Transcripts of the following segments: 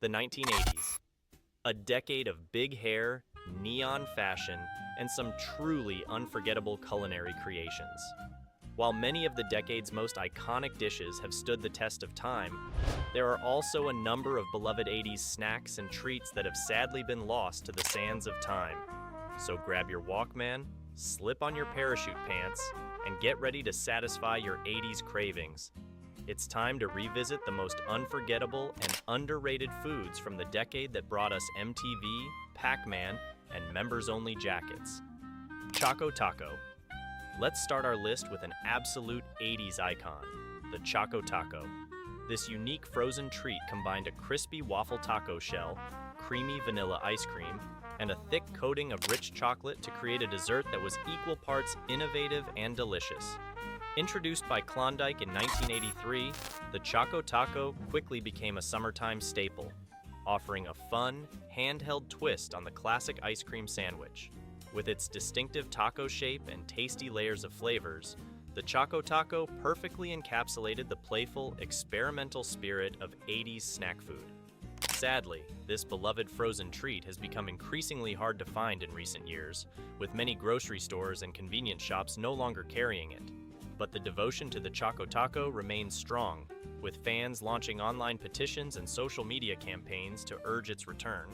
The 1980s. A decade of big hair, neon fashion, and some truly unforgettable culinary creations. While many of the decade's most iconic dishes have stood the test of time, there are also a number of beloved 80s snacks and treats that have sadly been lost to the sands of time. So grab your Walkman, slip on your parachute pants, and get ready to satisfy your 80s cravings. It's time to revisit the most unforgettable and underrated foods from the decade that brought us MTV, Pac-Man, and members-only jackets. Choco Taco. Let's start our list with an absolute 80s icon, the Choco Taco. This unique frozen treat combined a crispy waffle taco shell, creamy vanilla ice cream, and a thick coating of rich chocolate to create a dessert that was equal parts innovative and delicious. Introduced by Klondike in 1983, the Choco Taco quickly became a summertime staple, offering a fun, handheld twist on the classic ice cream sandwich. With its distinctive taco shape and tasty layers of flavors, the Choco Taco perfectly encapsulated the playful, experimental spirit of 80s snack food. Sadly, this beloved frozen treat has become increasingly hard to find in recent years, with many grocery stores and convenience shops no longer carrying it. But the devotion to the Choco Taco remains strong, with fans launching online petitions and social media campaigns to urge its return.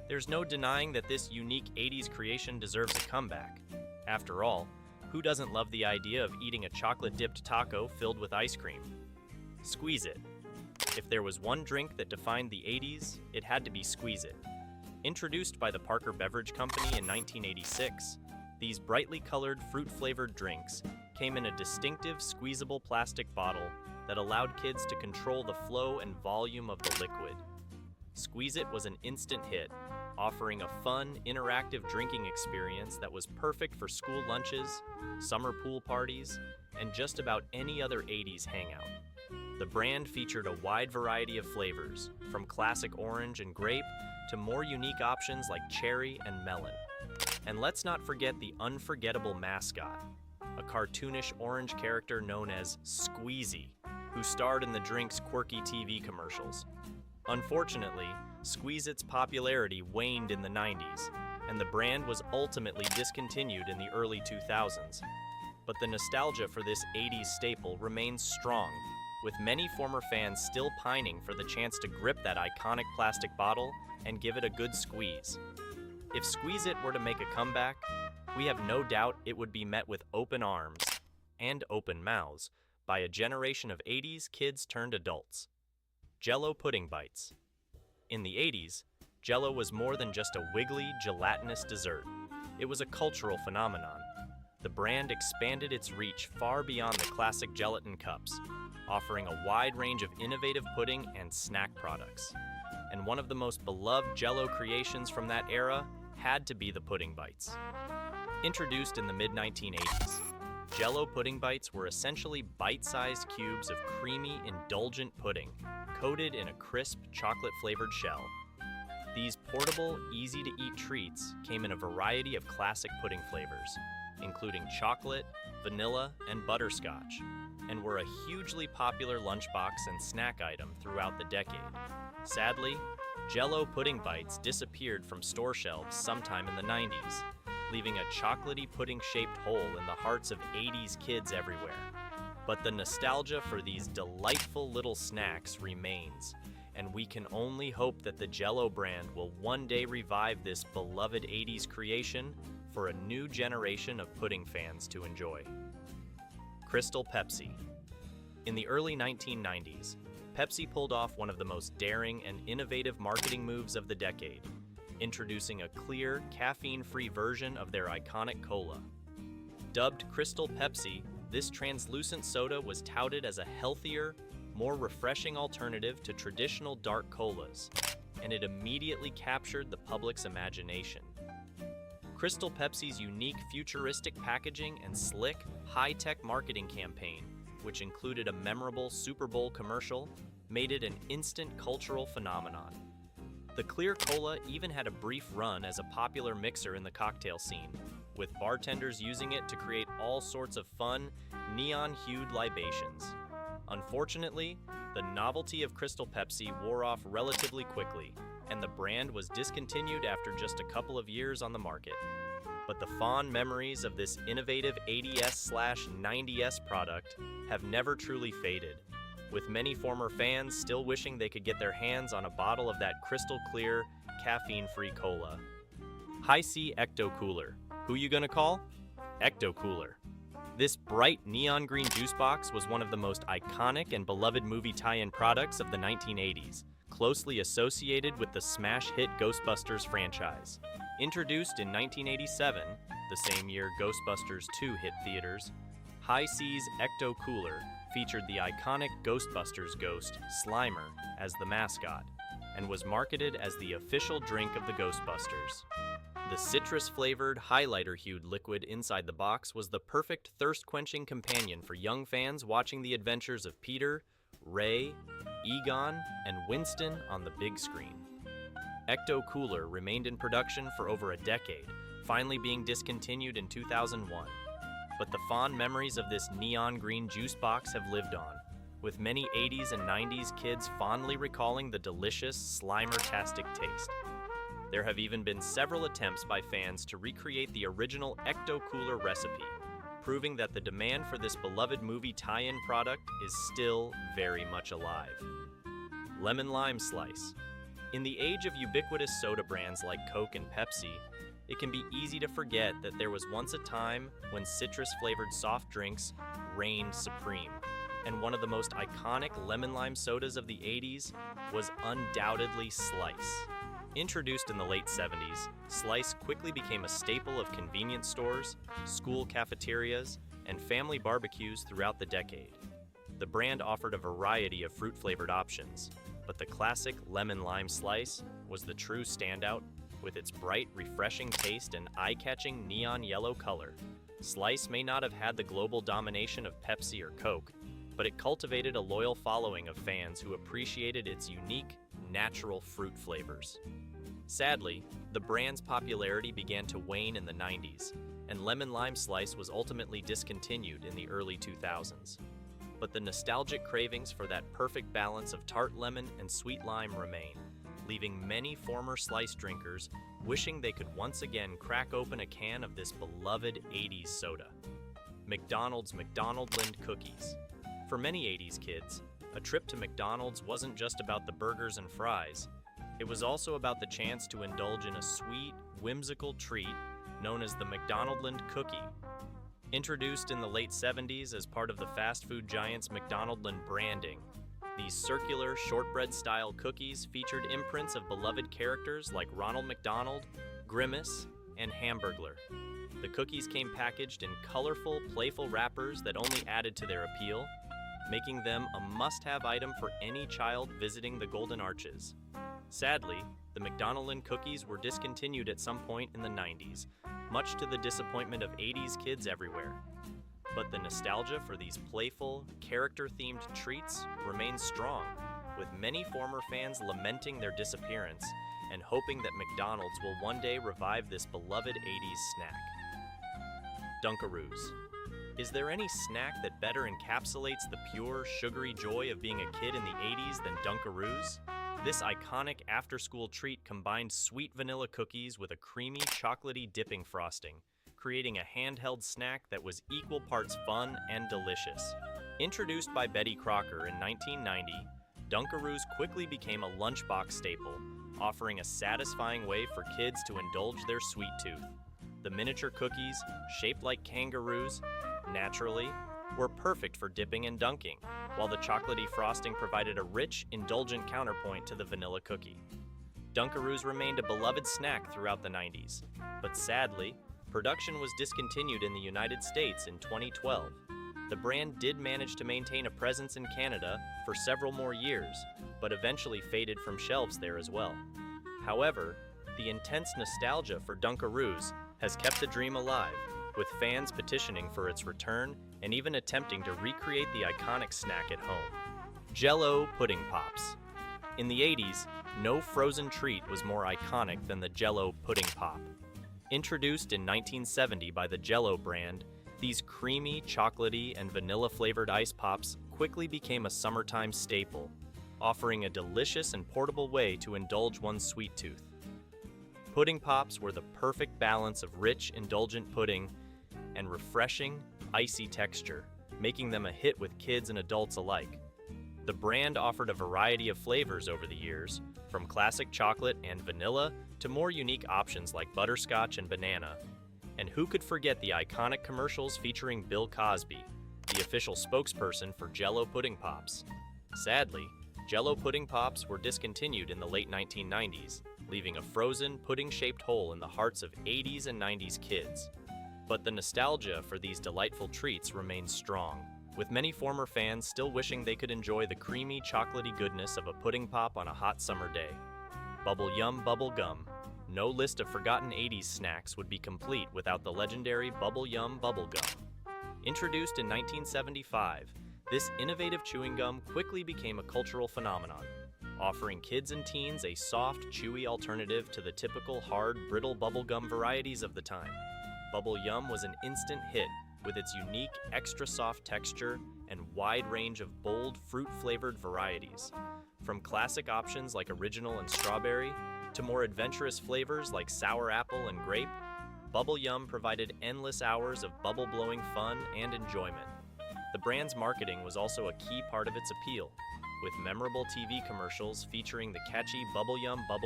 There's no denying that this unique 80s creation deserves a comeback. After all, who doesn't love the idea of eating a chocolate-dipped taco filled with ice cream? Squeeze It. If there was one drink that defined the 80s, it had to be Squeeze It. Introduced by the Parker Beverage Company in 1986, these brightly colored fruit-flavored drinks came in a distinctive squeezable plastic bottle that allowed kids to control the flow and volume of the liquid. Squeeze It was an instant hit, offering a fun, interactive drinking experience that was perfect for school lunches, summer pool parties, and just about any other 80s hangout. The brand featured a wide variety of flavors, from classic orange and grape to more unique options like cherry and melon. And let's not forget the unforgettable mascot, a cartoonish orange character known as Squeezy, who starred in the drink's quirky TV commercials. Unfortunately, Squeeze It's popularity waned in the 90s, and the brand was ultimately discontinued in the early 2000s. But the nostalgia for this 80s staple remains strong, with many former fans still pining for the chance to grip that iconic plastic bottle and give it a good squeeze. If Squeeze It were to make a comeback, we have no doubt it would be met with open arms and open mouths by a generation of 80s kids turned adults. JellO Pudding Bites. In the 80s, JellO was more than just a wiggly, gelatinous dessert. It was a cultural phenomenon. The brand expanded its reach far beyond the classic gelatin cups, offering a wide range of innovative pudding and snack products. And one of the most beloved JellO creations from that era had to be the Pudding Bites. Introduced in the mid-1980s, JellO Pudding Bites were essentially bite-sized cubes of creamy, indulgent pudding, coated in a crisp, chocolate-flavored shell. These portable, easy-to-eat treats came in a variety of classic pudding flavors, including chocolate, vanilla, and butterscotch, and were a hugely popular lunchbox and snack item throughout the decade. Sadly, JellO Pudding Bites disappeared from store shelves sometime in the 90s, leaving a chocolatey pudding-shaped hole in the hearts of 80s kids everywhere. But the nostalgia for these delightful little snacks remains, and we can only hope that the JellO brand will one day revive this beloved 80s creation for a new generation of pudding fans to enjoy. Crystal Pepsi. In the early 1990s, Pepsi pulled off one of the most daring and innovative marketing moves of the decade, introducing a clear, caffeine-free version of their iconic cola. Dubbed Crystal Pepsi, this translucent soda was touted as a healthier, more refreshing alternative to traditional dark colas, and it immediately captured the public's imagination. Crystal Pepsi's unique futuristic packaging and slick, high-tech marketing campaign, which included a memorable Super Bowl commercial, made it an instant cultural phenomenon. The clear cola even had a brief run as a popular mixer in the cocktail scene, with bartenders using it to create all sorts of fun, neon-hued libations. Unfortunately, the novelty of Crystal Pepsi wore off relatively quickly, and the brand was discontinued after just a couple of years on the market. But the fond memories of this innovative 80s/90s product have never truly faded, with many former fans still wishing they could get their hands on a bottle of that crystal clear, caffeine-free cola. Hi-C Ecto Cooler. Who you gonna call? Ecto Cooler. This bright neon green juice box was one of the most iconic and beloved movie tie-in products of the 1980s, closely associated with the smash hit Ghostbusters franchise. Introduced in 1987, the same year Ghostbusters 2 hit theaters, Hi-C's Ecto Cooler featured the iconic Ghostbusters ghost, Slimer, as the mascot, and was marketed as the official drink of the Ghostbusters. The citrus-flavored, highlighter-hued liquid inside the box was the perfect thirst-quenching companion for young fans watching the adventures of Peter, Ray, Egon, and Winston on the big screen. Ecto Cooler remained in production for over a decade, finally being discontinued in 2001. But the fond memories of this neon green juice box have lived on, with many 80s and 90s kids fondly recalling the delicious, Slimer-tastic taste. There have even been several attempts by fans to recreate the original Ecto Cooler recipe, proving that the demand for this beloved movie tie-in product is still very much alive. Lemon Lime Slice. In the age of ubiquitous soda brands like Coke and Pepsi, it can be easy to forget that there was once a time when citrus-flavored soft drinks reigned supreme, and one of the most iconic lemon lime sodas of the 80s was undoubtedly Slice. Introduced in the late 70s, Slice quickly became a staple of convenience stores, school cafeterias, and family barbecues throughout the decade. The brand offered a variety of fruit-flavored options, but the classic lemon lime Slice was the true standout, with its bright, refreshing taste and eye-catching neon yellow color. Slice may not have had the global domination of Pepsi or Coke, but it cultivated a loyal following of fans who appreciated its unique, natural fruit flavors. Sadly, the brand's popularity began to wane in the 90s, and Lemon Lime Slice was ultimately discontinued in the early 2000s. But the nostalgic cravings for that perfect balance of tart lemon and sweet lime remain, leaving many former Slice drinkers wishing they could once again crack open a can of this beloved 80s soda. McDonald's McDonaldland Cookies. For many 80s kids, a trip to McDonald's wasn't just about the burgers and fries. It was also about the chance to indulge in a sweet, whimsical treat known as the McDonaldland Cookie. Introduced in the late 70s as part of the fast food giant's McDonaldland branding, these circular, shortbread-style cookies featured imprints of beloved characters like Ronald McDonald, Grimace, and Hamburglar. The cookies came packaged in colorful, playful wrappers that only added to their appeal, making them a must-have item for any child visiting the Golden Arches. Sadly, the McDonaldland cookies were discontinued at some point in the 90s, much to the disappointment of 80s kids everywhere. But the nostalgia for these playful, character-themed treats remains strong, with many former fans lamenting their disappearance and hoping that McDonald's will one day revive this beloved 80s snack. Dunkaroos. Is there any snack that better encapsulates the pure, sugary joy of being a kid in the 80s than Dunkaroos? This iconic after-school treat combined sweet vanilla cookies with a creamy, chocolatey dipping frosting, creating a handheld snack that was equal parts fun and delicious. Introduced by Betty Crocker in 1990, Dunkaroos quickly became a lunchbox staple, offering a satisfying way for kids to indulge their sweet tooth. The miniature cookies, shaped like kangaroos, naturally, were perfect for dipping and dunking, while the chocolatey frosting provided a rich, indulgent counterpoint to the vanilla cookie. Dunkaroos remained a beloved snack throughout the 90s, but sadly, production was discontinued in the United States in 2012. The brand did manage to maintain a presence in Canada for several more years, but eventually faded from shelves there as well. However, the intense nostalgia for Dunkaroos has kept the dream alive, with fans petitioning for its return and even attempting to recreate the iconic snack at home. JellO Pudding Pops. In the 80s, no frozen treat was more iconic than the JellO Pudding Pop. Introduced in 1970 by the JellO brand, these creamy, chocolatey, and vanilla-flavored ice pops quickly became a summertime staple, offering a delicious and portable way to indulge one's sweet tooth. Pudding Pops were the perfect balance of rich, indulgent pudding and refreshing, icy texture, making them a hit with kids and adults alike. The brand offered a variety of flavors over the years, from classic chocolate and vanilla to more unique options like butterscotch and banana. And who could forget the iconic commercials featuring Bill Cosby, the official spokesperson for JellO Pudding Pops? Sadly, JellO Pudding Pops were discontinued in the late 1990s, leaving a frozen, pudding-shaped hole in the hearts of 80s and 90s kids. But the nostalgia for these delightful treats remains strong, with many former fans still wishing they could enjoy the creamy, chocolatey goodness of a pudding pop on a hot summer day. Bubble Yum Bubble Gum. No list of forgotten 80s snacks would be complete without the legendary Bubble Yum Bubble Gum. Introduced in 1975, this innovative chewing gum quickly became a cultural phenomenon, offering kids and teens a soft, chewy alternative to the typical hard, brittle bubblegum varieties of the time. Bubble Yum was an instant hit with its unique, extra soft texture and wide range of bold, fruit-flavored varieties. From classic options like original and strawberry, to more adventurous flavors like sour apple and grape, Bubble Yum provided endless hours of bubble-blowing fun and enjoyment. The brand's marketing was also a key part of its appeal, with memorable TV commercials featuring the catchy Bubble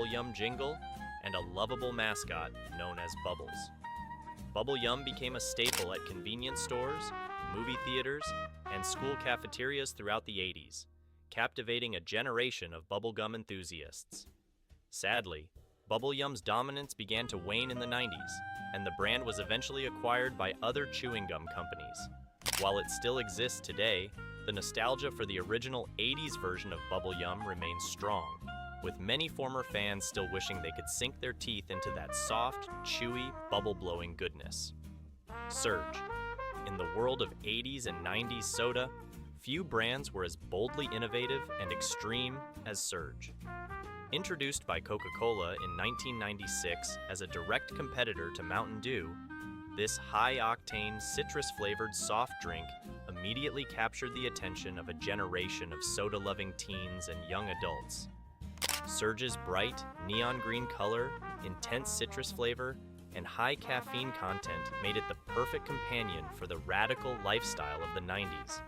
Yum jingle and a lovable mascot known as Bubbles. Bubble Yum became a staple at convenience stores, movie theaters, and school cafeterias throughout the 80s, captivating a generation of bubblegum enthusiasts. Sadly, Bubble Yum's dominance began to wane in the 90s, and the brand was eventually acquired by other chewing gum companies. While it still exists today, the nostalgia for the original 80s version of Bubble Yum remains strong, with many former fans still wishing they could sink their teeth into that soft, chewy, bubble-blowing goodness. Surge. In the world of 80s and 90s soda, few brands were as boldly innovative and extreme as Surge. Introduced by Coca-Cola in 1996 as a direct competitor to Mountain Dew, this high-octane, citrus-flavored soft drink immediately captured the attention of a generation of soda-loving teens and young adults. Surge's bright, neon green color, intense citrus flavor, and high caffeine content made it the perfect companion for the radical lifestyle of the 90s.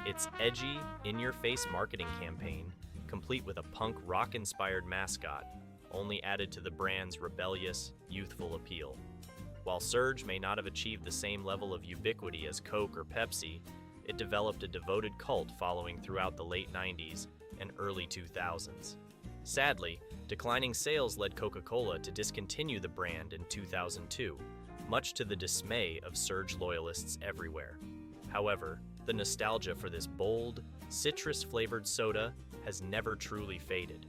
Its edgy, in-your-face marketing campaign, complete with a punk rock-inspired mascot, only added to the brand's rebellious, youthful appeal. While Surge may not have achieved the same level of ubiquity as Coke or Pepsi, it developed a devoted cult following throughout the late 90s and early 2000s. Sadly, declining sales led Coca-Cola to discontinue the brand in 2002, much to the dismay of Surge loyalists everywhere. However, the nostalgia for this bold, citrus-flavored soda has never truly faded.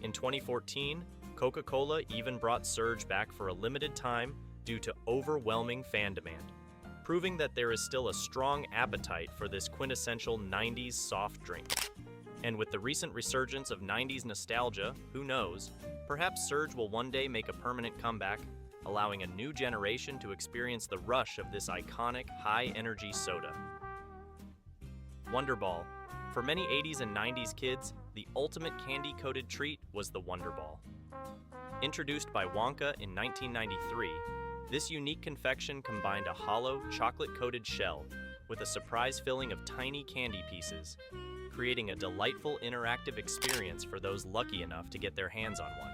In 2014, Coca-Cola even brought Surge back for a limited time due to overwhelming fan demand, proving that there is still a strong appetite for this quintessential 90s soft drink. And with the recent resurgence of 90s nostalgia, who knows, perhaps Surge will one day make a permanent comeback, allowing a new generation to experience the rush of this iconic, high-energy soda. Wonderball. For many 80s and 90s kids, the ultimate candy-coated treat was the Wonderball. Introduced by Wonka in 1993, this unique confection combined a hollow, chocolate-coated shell with a surprise filling of tiny candy pieces, creating a delightful interactive experience for those lucky enough to get their hands on one.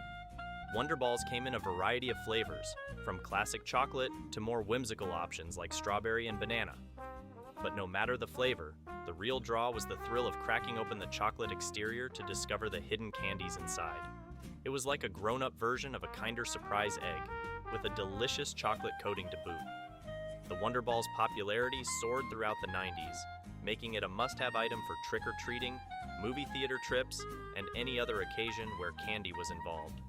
Wonderballs came in a variety of flavors, from classic chocolate to more whimsical options like strawberry and banana. But no matter the flavor, the real draw was the thrill of cracking open the chocolate exterior to discover the hidden candies inside. It was like a grown-up version of a kinder surprise egg, with a delicious chocolate coating to boot. The Wonderball's popularity soared throughout the 90s, making it a must-have item for trick-or-treating, movie theater trips, and any other occasion where candy was involved.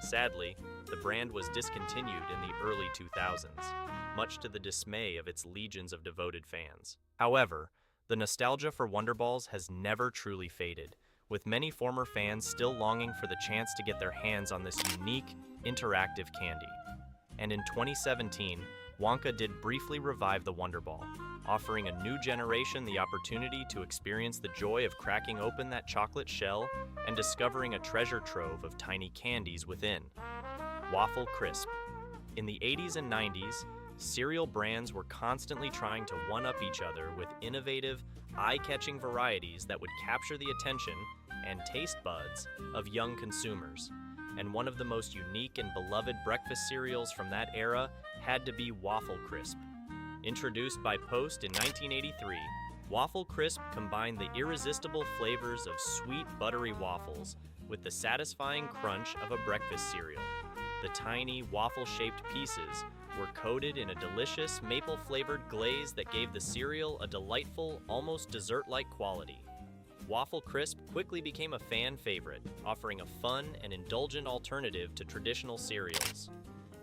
Sadly, the brand was discontinued in the early 2000s, much to the dismay of its legions of devoted fans. However, the nostalgia for Wonderballs has never truly faded, with many former fans still longing for the chance to get their hands on this unique, interactive candy. And in 2017, Wonka did briefly revive the Wonderball, offering a new generation the opportunity to experience the joy of cracking open that chocolate shell and discovering a treasure trove of tiny candies within. Waffle Crisp. In the 80s and 90s, cereal brands were constantly trying to one-up each other with innovative, eye-catching varieties that would capture the attention and taste buds of young consumers. And one of the most unique and beloved breakfast cereals from that era had to be Waffle Crisp. Introduced by Post in 1983, Waffle Crisp combined the irresistible flavors of sweet, buttery waffles with the satisfying crunch of a breakfast cereal. The tiny, waffle-shaped pieces were coated in a delicious maple-flavored glaze that gave the cereal a delightful, almost dessert-like quality. Waffle Crisp quickly became a fan favorite, offering a fun and indulgent alternative to traditional cereals.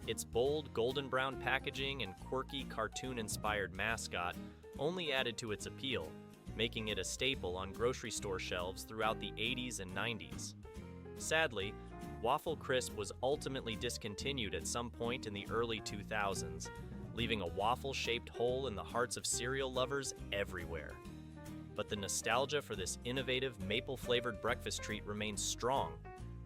Its bold, golden brown packaging and quirky, cartoon-inspired mascot only added to its appeal, making it a staple on grocery store shelves throughout the 80s and 90s. Sadly, Waffle Crisp was ultimately discontinued at some point in the early 2000s, leaving a waffle-shaped hole in the hearts of cereal lovers everywhere. But the nostalgia for this innovative maple-flavored breakfast treat remains strong,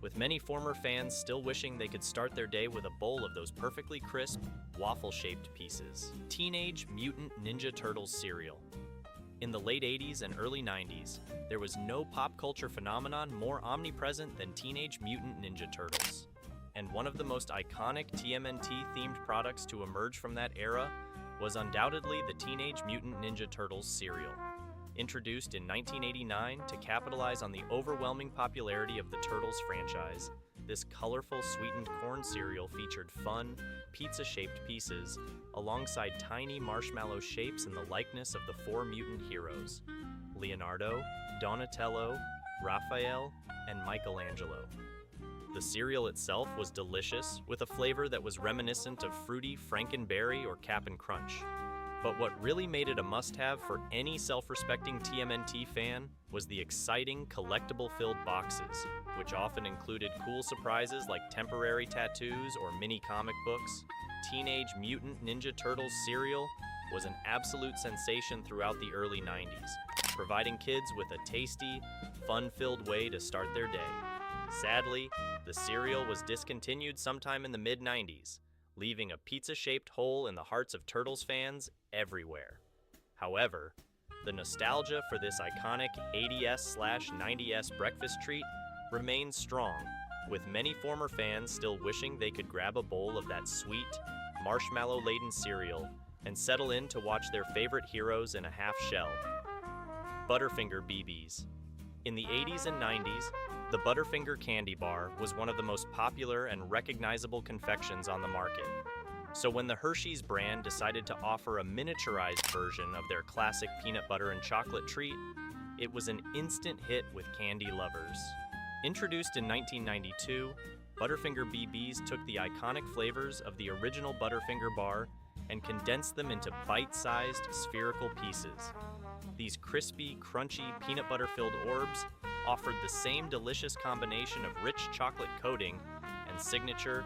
with many former fans still wishing they could start their day with a bowl of those perfectly crisp, waffle-shaped pieces. Teenage Mutant Ninja Turtles cereal. In the late 80s and early 90s, there was no pop culture phenomenon more omnipresent than Teenage Mutant Ninja Turtles. And one of the most iconic TMNT-themed products to emerge from that era was undoubtedly the Teenage Mutant Ninja Turtles cereal. Introduced in 1989 to capitalize on the overwhelming popularity of the Turtles franchise, this colorful sweetened corn cereal featured fun, pizza-shaped pieces alongside tiny marshmallow shapes in the likeness of the four mutant heroes: Leonardo, Donatello, Raphael, and Michelangelo. The cereal itself was delicious, with a flavor that was reminiscent of fruity Frankenberry or Cap'n Crunch. But what really made it a must-have for any self-respecting TMNT fan was the exciting collectible-filled boxes, which often included cool surprises like temporary tattoos or mini comic books. Teenage Mutant Ninja Turtles cereal was an absolute sensation throughout the early 90s, providing kids with a tasty, fun-filled way to start their day. Sadly, the cereal was discontinued sometime in the mid-90s, leaving a pizza-shaped hole in the hearts of Turtles fans everywhere. However, the nostalgia for this iconic 80s/90s breakfast treat remains strong, with many former fans still wishing they could grab a bowl of that sweet, marshmallow-laden cereal and settle in to watch their favorite heroes in a half shell. Butterfinger BBS. In the 80s and 90s, the Butterfinger candy bar was one of the most popular and recognizable confections on the market. So when the Hershey's brand decided to offer a miniaturized version of their classic peanut butter and chocolate treat, it was an instant hit with candy lovers. Introduced in 1992, Butterfinger BBS took the iconic flavors of the original Butterfinger bar and condensed them into bite-sized spherical pieces. These crispy, crunchy, peanut butter-filled orbs offered the same delicious combination of rich chocolate coating and signature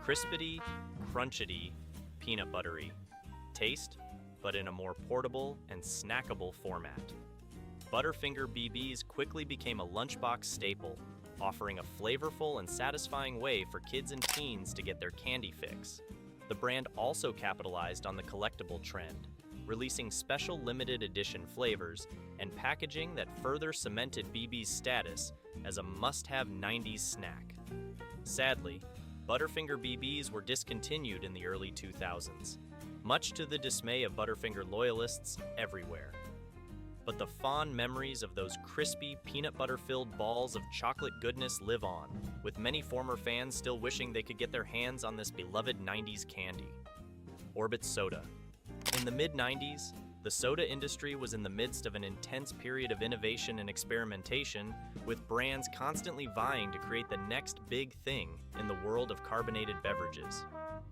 crispity, crunchity, peanut buttery taste, but in a more portable and snackable format. Butterfinger BBS quickly became a lunchbox staple, offering a flavorful and satisfying way for kids and teens to get their candy fix. The brand also capitalized on the collectible trend, releasing special limited edition flavors and packaging that further cemented BB's status as a must-have 90s snack. Sadly, Butterfinger BBs were discontinued in the early 2000s, much to the dismay of Butterfinger loyalists everywhere. But the fond memories of those crispy, peanut butter-filled balls of chocolate goodness live on, with many former fans still wishing they could get their hands on this beloved 90s candy. Orbit Soda. In the mid-90s, the soda industry was in the midst of an intense period of innovation and experimentation, with brands constantly vying to create the next big thing in the world of carbonated beverages.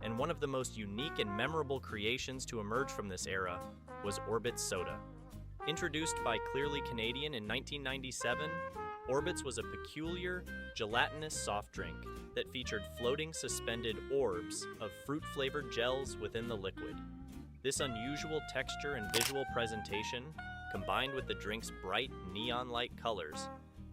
And one of the most unique and memorable creations to emerge from this era was Orbit Soda. Introduced by Clearly Canadian in 1997, Orbits was a peculiar, gelatinous soft drink that featured floating suspended orbs of fruit-flavored gels within the liquid. This unusual texture and visual presentation, combined with the drink's bright neon-like colors,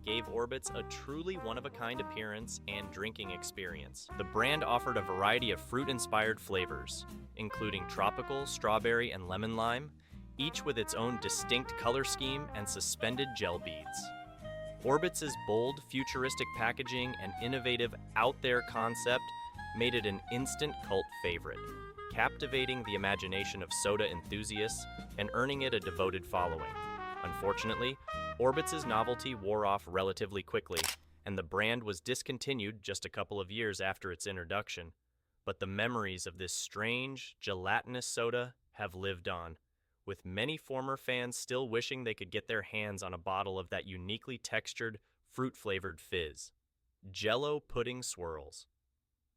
gave Orbits a truly one-of-a-kind appearance and drinking experience. The brand offered a variety of fruit-inspired flavors, including tropical, strawberry, and lemon lime, each with its own distinct color scheme and suspended gel beads. Orbits' bold, futuristic packaging and innovative out-there concept made it an instant cult favorite, captivating the imagination of soda enthusiasts and earning it a devoted following. Unfortunately, Orbits' novelty wore off relatively quickly, and the brand was discontinued just a couple of years after its introduction. But the memories of this strange, gelatinous soda have lived on, with many former fans still wishing they could get their hands on a bottle of that uniquely textured, fruit-flavored fizz. JellO Pudding Swirls.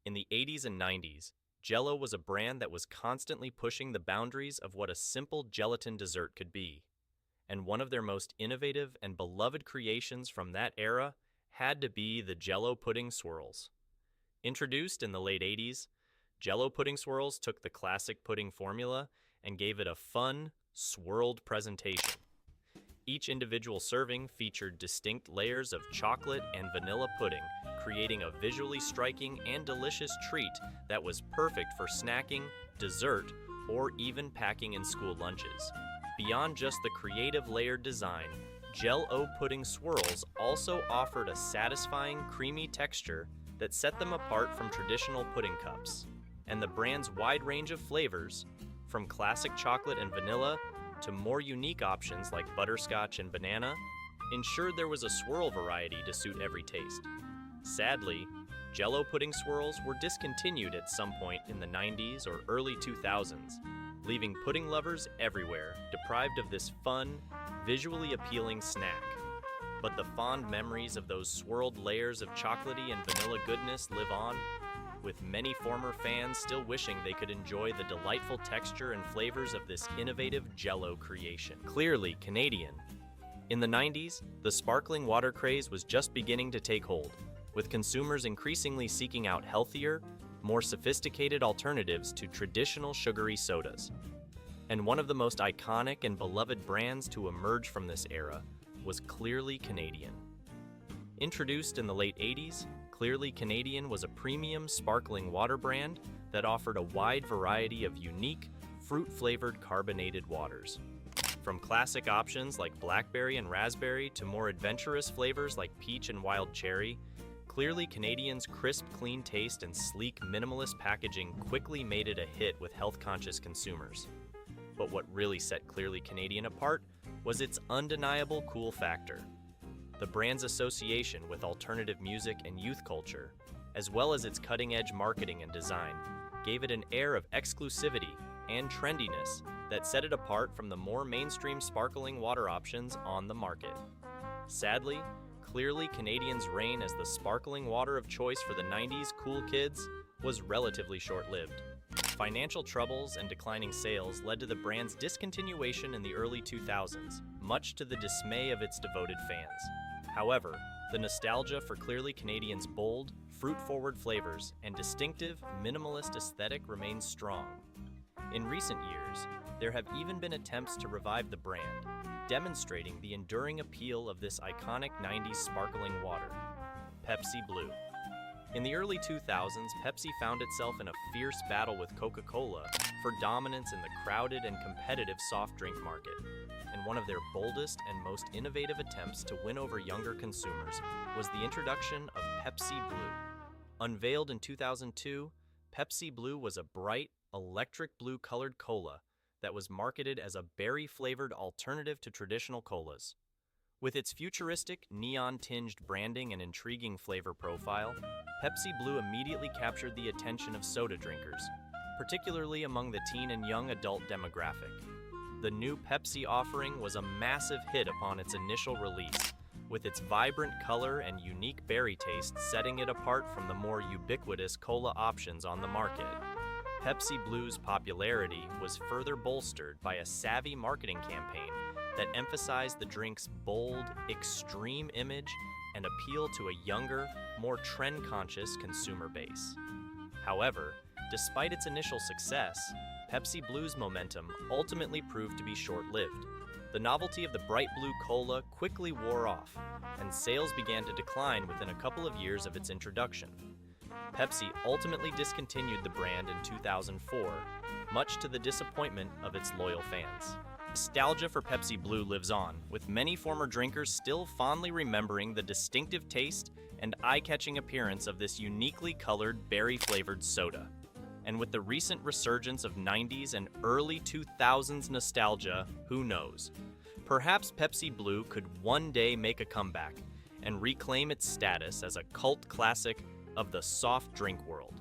In the 80s and 90s, JellO was a brand that was constantly pushing the boundaries of what a simple gelatin dessert could be. And one of their most innovative and beloved creations from that era had to be the JellO Pudding Swirls. Introduced in the late 80s, JellO Pudding Swirls took the classic pudding formula and gave it a fun, swirled presentation. Each individual serving featured distinct layers of chocolate and vanilla pudding, creating a visually striking and delicious treat that was perfect for snacking, dessert, or even packing in school lunches. Beyond just the creative layered design, JellO Pudding Swirls also offered a satisfying, creamy texture that set them apart from traditional pudding cups. And the brand's wide range of flavors, from classic chocolate and vanilla to more unique options like butterscotch and banana, ensured there was a swirl variety to suit every taste. Sadly, JellO Pudding Swirls were discontinued at some point in the 90s or early 2000s, leaving pudding lovers everywhere deprived of this fun, visually appealing snack. But the fond memories of those swirled layers of chocolatey and vanilla goodness live on, with many former fans still wishing they could enjoy the delightful texture and flavors of this innovative JellO creation. Clearly Canadian. In the 90s, the sparkling water craze was just beginning to take hold, with consumers increasingly seeking out healthier, more sophisticated alternatives to traditional sugary sodas. And one of the most iconic and beloved brands to emerge from this era was Clearly Canadian. Introduced in the late 80s, Clearly Canadian was a premium sparkling water brand that offered a wide variety of unique, fruit-flavored carbonated waters. From classic options like blackberry and raspberry to more adventurous flavors like peach and wild cherry, Clearly Canadian's crisp, clean taste and sleek, minimalist packaging quickly made it a hit with health-conscious consumers. But what really set Clearly Canadian apart was its undeniable cool factor. The brand's association with alternative music and youth culture, as well as its cutting-edge marketing and design, gave it an air of exclusivity and trendiness that set it apart from the more mainstream sparkling water options on the market. Sadly, Clearly Canadian's reign as the sparkling water of choice for the 90s cool kids was relatively short-lived. Financial troubles and declining sales led to the brand's discontinuation in the early 2000s, much to the dismay of its devoted fans. However, the nostalgia for Clearly Canadian's bold, fruit-forward flavors and distinctive, minimalist aesthetic remains strong. In recent years, there have even been attempts to revive the brand, demonstrating the enduring appeal of this iconic 90s sparkling water. Pepsi Blue. In the early 2000s, Pepsi found itself in a fierce battle with Coca-Cola for dominance in the crowded and competitive soft drink market. And one of their boldest and most innovative attempts to win over younger consumers was the introduction of Pepsi Blue. Unveiled in 2002, Pepsi Blue was a bright, electric blue colored cola that was marketed as a berry-flavored alternative to traditional colas. With its futuristic, neon-tinged branding and intriguing flavor profile, Pepsi Blue immediately captured the attention of soda drinkers, particularly among the teen and young adult demographic. The new Pepsi offering was a massive hit upon its initial release, with its vibrant color and unique berry taste setting it apart from the more ubiquitous cola options on the market. Pepsi Blue's popularity was further bolstered by a savvy marketing campaign that emphasized the drink's bold, extreme image and appeal to a younger, more trend-conscious consumer base. However, despite its initial success, Pepsi Blue's momentum ultimately proved to be short-lived. The novelty of the bright blue cola quickly wore off, and sales began to decline within a couple of years of its introduction. Pepsi ultimately discontinued the brand in 2004, much to the disappointment of its loyal fans. Nostalgia for Pepsi Blue lives on, with many former drinkers still fondly remembering the distinctive taste and eye-catching appearance of this uniquely colored berry-flavored soda. And with the recent resurgence of 90s and early 2000s nostalgia, who knows? Perhaps Pepsi Blue could one day make a comeback and reclaim its status as a cult classic of the soft drink world.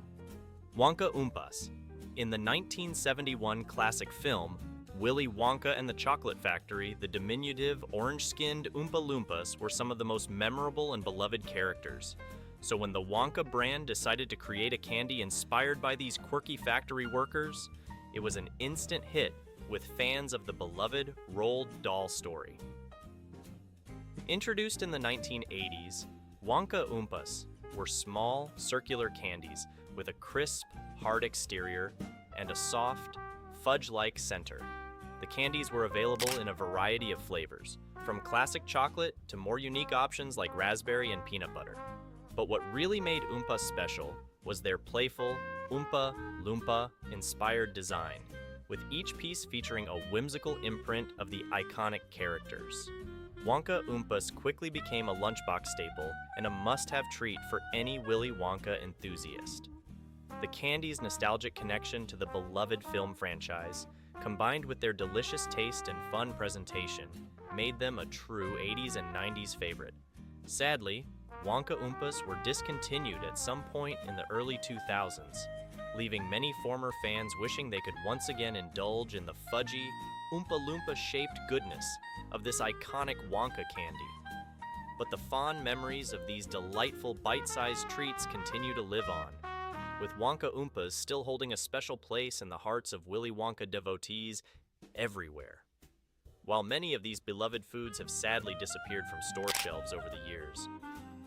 Wonka Oompas. In the 1971 classic film, Willy Wonka and the Chocolate Factory, the diminutive, orange-skinned Oompa Loompas were some of the most memorable and beloved characters. So when the Wonka brand decided to create a candy inspired by these quirky factory workers, it was an instant hit with fans of the beloved Roald Dahl story. Introduced in the 1980s, Wonka Oompas were small, circular candies with a crisp, hard exterior and a soft, fudge-like center. The candies were available in a variety of flavors, from classic chocolate to more unique options like raspberry and peanut butter. But what really made Oompa special was their playful, Oompa Loompa-inspired design, with each piece featuring a whimsical imprint of the iconic characters. Wonka Oompas quickly became a lunchbox staple and a must-have treat for any Willy Wonka enthusiast. The candy's nostalgic connection to the beloved film franchise, combined with their delicious taste and fun presentation, made them a true 80s and 90s favorite. Sadly, Wonka Oompas were discontinued at some point in the early 2000s, leaving many former fans wishing they could once again indulge in the fudgy, Oompa Loompa-shaped goodness of this iconic Wonka candy. But the fond memories of these delightful bite-sized treats continue to live on, with Wonka Oompas still holding a special place in the hearts of Willy Wonka devotees everywhere. While many of these beloved foods have sadly disappeared from store shelves over the years,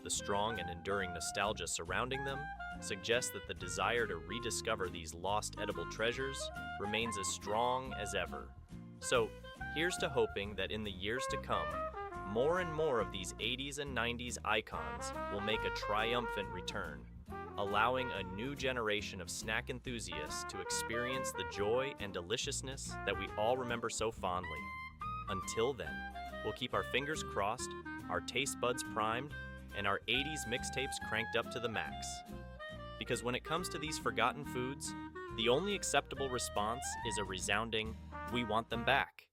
the strong and enduring nostalgia surrounding them suggests that the desire to rediscover these lost edible treasures remains as strong as ever. So, here's to hoping that in the years to come, more and more of these 80s and 90s icons will make a triumphant return, allowing a new generation of snack enthusiasts to experience the joy and deliciousness that we all remember so fondly. Until then, we'll keep our fingers crossed, our taste buds primed, and our 80s mixtapes cranked up to the max. Because when it comes to these forgotten foods, the only acceptable response is a resounding, "We want them back."